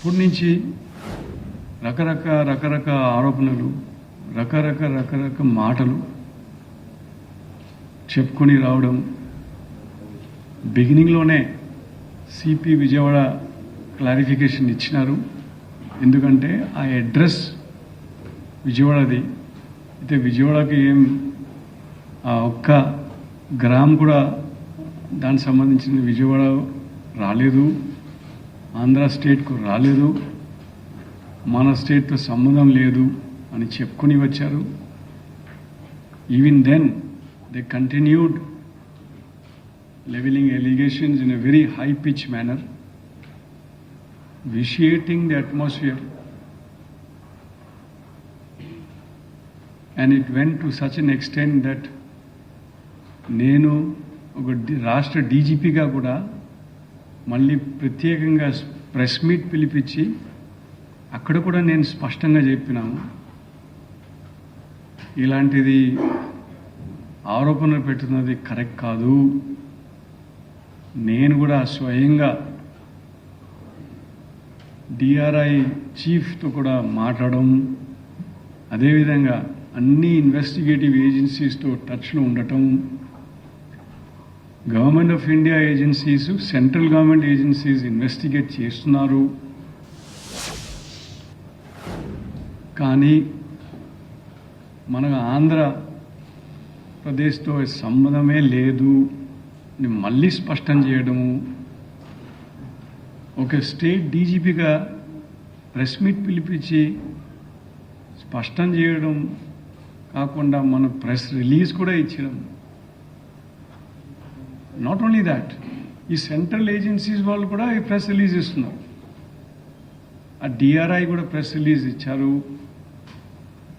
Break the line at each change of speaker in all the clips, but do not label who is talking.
ఇప్పటి నుంచి రకరకాల ఆరోపణలు, రకరకాల మాటలు చెప్పుకొని రావడం. బిగినింగ్లోనే సిపి విజయవాడ క్లారిఫికేషన్ ఇచ్చినారు. ఎందుకంటే ఆ అడ్రస్ విజయవాడది అయితే విజయవాడకి ఏం ఆ ఒక్క గ్రామ్ కూడా దానికి సంబంధించిన విజయవాడ రాలేదు, ఆంధ్ర స్టేట్కు రాలేదు, మన స్టేట్తో సంబంధం లేదు అని చెప్పుకొని వచ్చారు. Even then they continued leveling allegations in a very high pitch manner, vitiating the atmosphere, and it went to such an extent that నేను ఒక రాష్ట్ర డీజీపీగా కూడా మళ్ళీ ప్రత్యేకంగా ప్రెస్ మీట్ పిలిపించి అక్కడ కూడా నేను స్పష్టంగా చెప్పినాను, ఇలాంటిది ఆరోపణలు పెట్టున్నది కరెక్ట్ కాదు. నేను కూడా స్వయంగా డిఆర్ఐ చీఫ్తో కూడా మాట్లాడడం, అదేవిధంగా అన్ని ఇన్వెస్టిగేటివ్ ఏజెన్సీస్తో టచ్లో ఉండటం, government of India agencies, central government agencies investigate చేస్తున్నారు. కానీ మన ఆంధ్రప్రదేశ్తో సంబంధమే లేదు మళ్ళీ స్పష్టం చేయడము, ఒక స్టేట్ డీజీపీగా ప్రెస్ మీట్ పిలిపించి స్పష్టం చేయడం కాకుండా మన ప్రెస్ రిలీజ్ కూడా ఇచ్చడం. నాట్ ఓన్లీ దాట్, ఈ సెంట్రల్ ఏజెన్సీస్ వాళ్ళు కూడా ఈ ప్రెస్ రిలీజ్ ఇస్తున్నారు. ఆ డిఆర్ఐ కూడా ప్రెస్ రిలీజ్ ఇచ్చారు.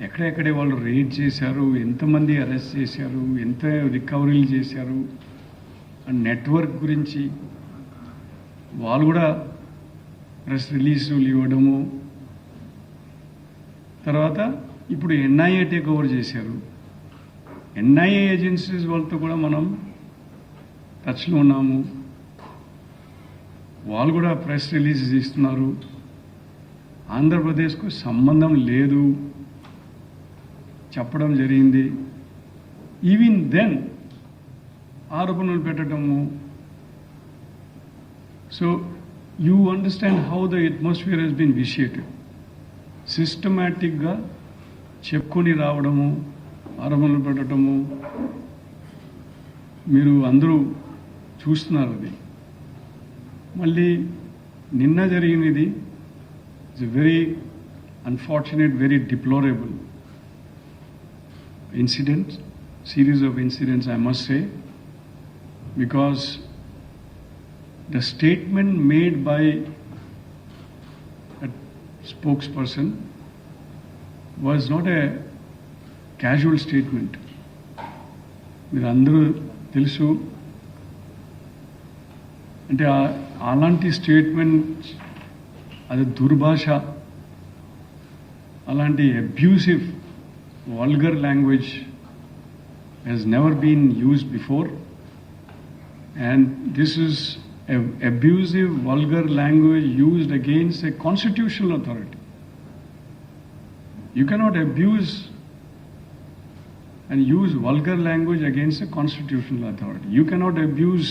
ఎక్కడెక్కడే వాళ్ళు రేడ్ చేశారు, ఎంతమంది అరెస్ట్ చేశారు, ఎంత రికవరీలు చేశారు, నెట్వర్క్ గురించి వాళ్ళు కూడా ప్రెస్ రిలీజులు ఇవ్వడము. తర్వాత ఇప్పుడు ఎన్ఐఏ టేక్ ఓవర్ చేశారు. ఎన్ఐఏ ఏజెన్సీస్ వాళ్ళతో కూడా మనం టచ్లో ఉన్నాము. వాళ్ళు కూడా ప్రెస్ రిలీజెస్ ఇస్తున్నారు. ఆంధ్రప్రదేశ్కు సంబంధం లేదు చెప్పడం జరిగింది. ఈవెన్ దెన్ ఆరోపణలు పెట్టడము. So you understand how the atmosphere has been vitiated. సిస్టమేటిక్గా చెప్పుకొని రావడము, ఆరోపణలు పెట్టడము మీరు అందరూ చూస్తున్నారు. అది మళ్ళీ నిన్న జరిగినది it's a very unfortunate, very deplorable incident, series of incidents I must say, because the statement made by a spokesperson was not a casual statement. మీరు అందరూ తెలుసు అంటే అలాంటి స్టేట్మెంట్ అది దుర్భాష, అలాంటి abusive vulgar language has never been used before, and this is an abusive, vulgar language used against a constitutional authority. You cannot abuse and use vulgar language against a constitutional authority. You cannot abuse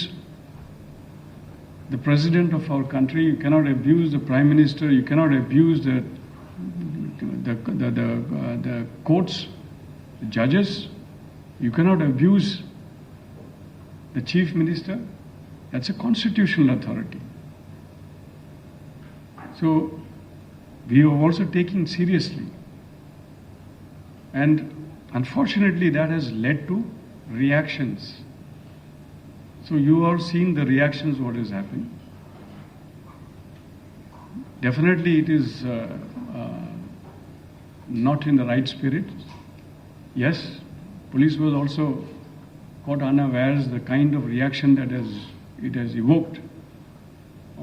the president of our country, you cannot abuse the prime minister, you cannot abuse the courts, the judges, you cannot abuse the chief minister. That's a constitutional authority. So we are also taking seriously, and unfortunately that has led to reactions. So you are seeing the reactions, what is happening. Definitely it is not in the right spirit. Yes, police was also caught unawares the kind of reaction that it has evoked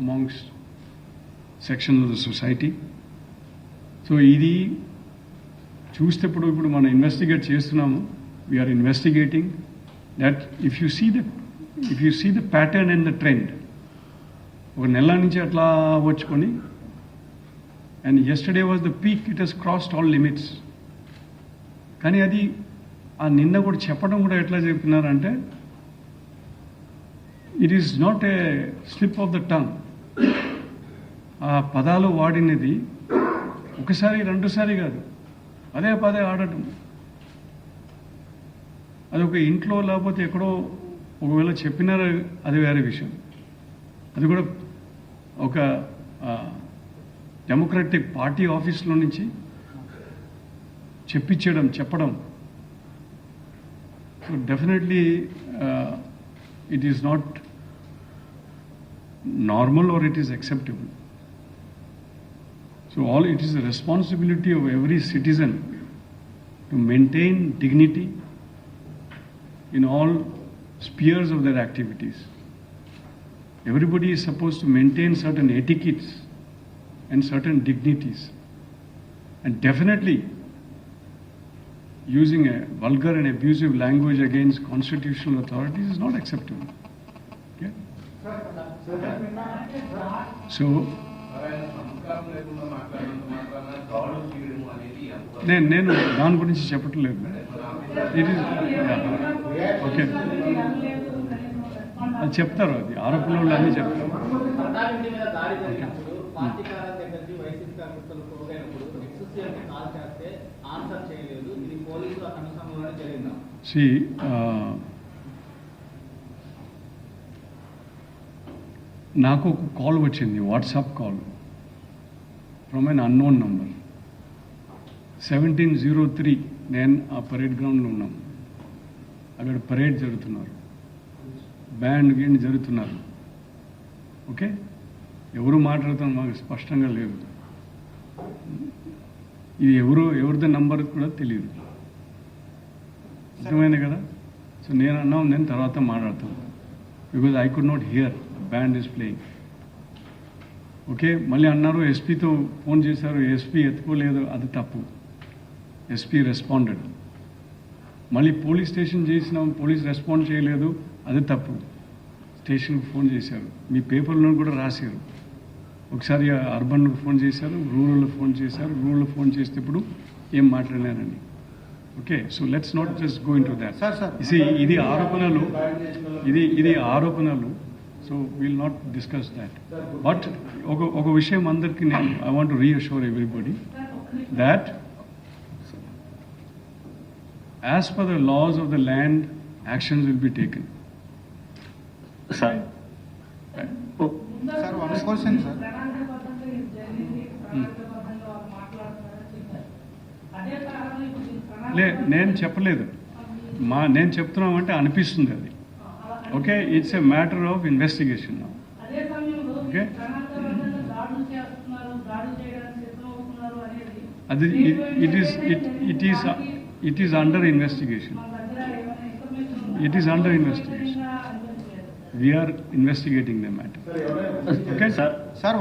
amongst sections of the society. So ఇది చూస్తే ఇప్పుడు మనం investigate చేస్తున్నాము. We are investigating that. If you see the pattern and the trend, ఒక నెల నుంచి అట్లా వచ్చుకొని And yesterday was the peak, it has crossed all limits. కానీ అది ఆ నిన్న కూడా చెప్పడం కూడా ఎట్లా చెప్పినారంటే it is not a slip of the tongue. ఆ పదాలు వాడినది ఒకసారి రెండుసారి కాదు, పదే పదే ఆడటం. అది ఒక ఇంట్లో లేకపోతే ఎక్కడో ఒకవేళ చెప్పినారు అది వేరే విషయం. అది కూడా ఒక డెమోక్రటిక్ పార్టీ ఆఫీస్లో నుంచి చెప్పడం. So definitely it is not normal or it is acceptable. So it is the responsibility of every citizen to maintain dignity in all spheres of their activities. Everybody is supposed to maintain certain etiquettes and certain dignities. And definitely using a vulgar and abusive language against constitutional authorities is not acceptable. Okay? So నేను దాని గురించి చెప్పట్లేదు. It is okay, అది చెప్తారు, అది ఆరోపణలు అన్నీ చెప్తారు. నాకు ఒక కాల్ వచ్చింది, WhatsApp call from an unknown number. 1703 నేను ఆ పరేడ్ గ్రౌండ్లో ఉన్నాము. అక్కడ పరేడ్ జరుగుతున్నారు, బ్యాండ్ గీండ్ జరుగుతున్నారు. ఓకే, ఎవరు మాట్లాడుతున్నారు మాకు స్పష్టంగా లేదు. ఇది ఎవరిది నంబర్ కూడా తెలియదు. అర్థమైంది కదా? సో నేను అన్నాం, నేను తర్వాత మాట్లాడతాను, because I could not here band is playing. Okay, మళ్ళీ అన్నారు ఎస్పీతో ఫోన్ చేశారు, ఎస్పీ ఎత్తుకోలేదు, అది తప్పు. SP responded. మళ్ళీ పోలీస్ స్టేషన్ చేసినాం, పోలీస్ రెస్పాండ్ చేయలేదు, అది తప్పు. స్టేషన్కి ఫోన్ చేశారు, మీ పేపర్లో కూడా రాశారు. ఒకసారి అర్బన్కు ఫోన్ చేశారు, రూరల్లో ఫోన్ చేశారు, రూరల్లో ఫోన్ చేసేటప్పుడు ఏం మాట్లాడినారని. Okay, so let's not just go into that. ఇది ఆరోపణలు. So will not discuss that. But ఒక విషయం అందరికీ నేను I want to reassure everybody that as per the laws of the land, actions will be taken.
Sir.
Sir, one question, sir.
నేను చెప్పలేదు, నేను చెప్తున్నామంటే అనిపిస్తుంది అది. Okay, it's a matter of investigation. Okay, అది it is under investigation. It is under investigation. We are investigating the matter. Okay,
sir,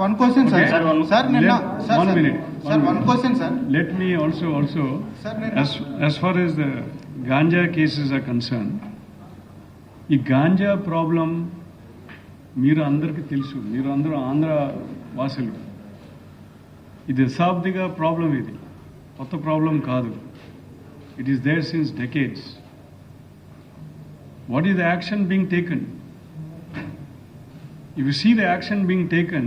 one question, sir.
Okay.
Sir,
one minute.
Sir, one question, sir.
Let me also
sir,
as far as the ganja cases are concerned, ఈ ganja problem మీరు అందరికీ తెలుసు, మీరు అందరూ ఆంధ్ర వాసులు. ఇది దశాబ్దిగా problem, ఇది కొత్త ప్రాబ్లం కాదు. It is there since decades. What is the action being taken? If you see the action being taken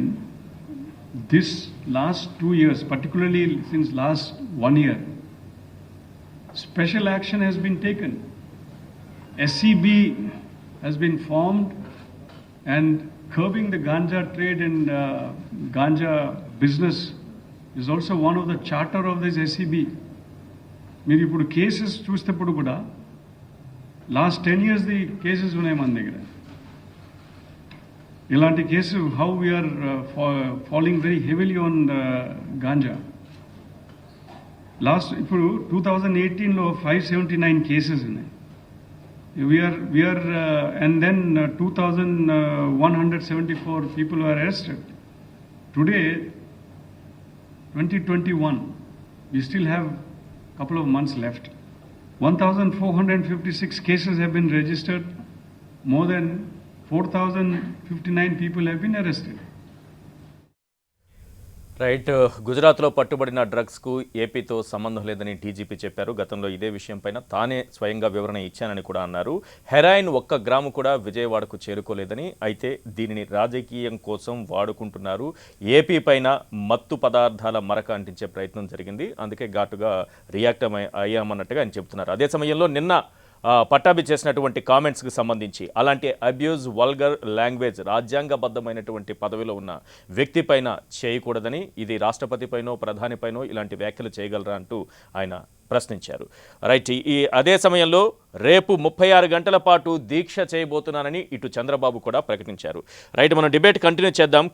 this last 2 years, particularly since last 1 year, special action has been taken. SCB has been formed, and curbing the ganja trade and ganja business is also one of the charter of this SCB. మీరు ఇప్పుడు cases చూసేటప్పుడు కూడా last 10 years the cases ఉన్నాయి మన దగ్గర. ఇలాంటి case how we are following very heavily on ganja. ఇప్పుడు 2018లో 579 కేసెస్ ఉన్నాయి. We are and then 2174 people are arrested. Today 2021 we still have couple of months left. 1,456 cases have been registered. More than 4,059 people have been arrested.
Right. గుజరాత్లో పట్టుబడిన డ్రగ్స్కు ఏపీతో సంబంధం లేదని DGP చెప్పారు. గతంలో ఇదే విషయంపైన తానే స్వయంగా వివరణ ఇచ్చానని కూడా అన్నారు. హెరాయిన్ 1 గ్రాము కూడా విజయవాడకు చేరుకోలేదని, అయితే దీనిని రాజకీయం కోసం వాడుకుంటున్నారు. ఏపీ పైన మత్తు పదార్థాల మరక అంటించే ప్రయత్నం జరిగింది, అందుకే ఘాటుగా రియాక్ట్ అయ్యామన్నట్టుగా ఆయన చెబుతున్నారు. అదే సమయంలో నిన్న పట్టాభి చేసినటువంటి కామెంట్స్కి సంబంధించి అలాంటి అబ్యూజ్, వల్గర్ లాంగ్వేజ్ రాజ్యాంగబద్ధమైనటువంటి పదవిలో ఉన్న వ్యక్తి పైన చేయకూడదని, ఇది రాష్ట్రపతిపైనో ప్రధానిపైనో ఇలాంటి వ్యాఖ్యలు చేయగలరా అంటూ ఆయన ప్రశ్నించారు. రైట్. అదే సమయంలో రేపు 36 గంటల పాటు దీక్ష చేయబోతున్నానని ఇటు చంద్రబాబు కూడా ప్రకటించారు. రైట్, మనం డిబేట్ కంటిన్యూ చేద్దాం.